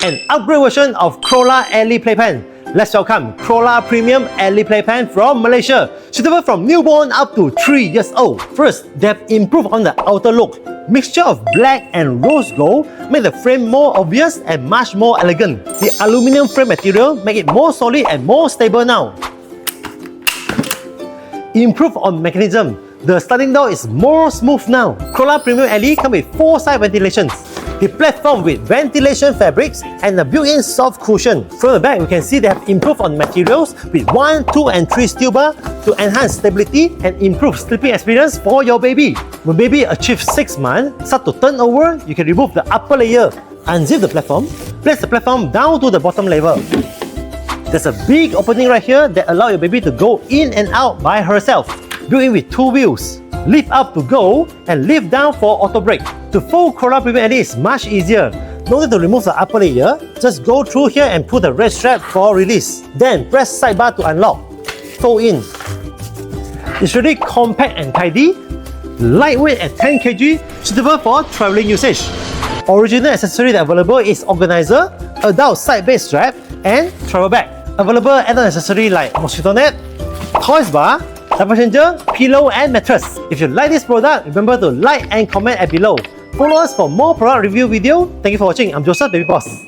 an upgrade version of Crolla Ellie Playpen. Let's welcome Crolla Premium Ellie Playpen from Malaysia, suitable from newborn up to 3 years old. First, they have improved on the outer look. Mixture of black and rose gold make the frame more obvious and much more elegant. The aluminium frame material make it more solid and more stable now. Improve on mechanism. The sliding door is more smooth now. Crolla Premium Ellie comes with 4 side ventilations. The platform with ventilation fabrics and a built-in soft cushion. From the back, we can see they have improved on materials with 1, 2 and 3 steel bar to enhance stability and improve sleeping experience for your baby. When baby achieves 6 months, start to turn over, you can remove the upper layer. Unzip the platform, place the platform down to the bottom level. There's a big opening right here that allows your baby to go in and out by herself. Built in with 2 wheels. Lift up to go and lift down for auto brake. To fold Crolla Premium Ellie is much easier. No need to remove the upper layer, just go through here and pull the red strap for release. Then press sidebar to unlock. Fold in. It's really compact and tidy, lightweight at 10 kg, suitable for traveling usage. Original accessory that available is organizer, adult side base strap, and travel bag. Available add-on accessory like mosquito net, toys bar, diaper changer, pillow and mattress. If you like this product, remember to like and comment at below. Follow us for more product review video. Thank you for watching. I'm Joseph, Baby Boss.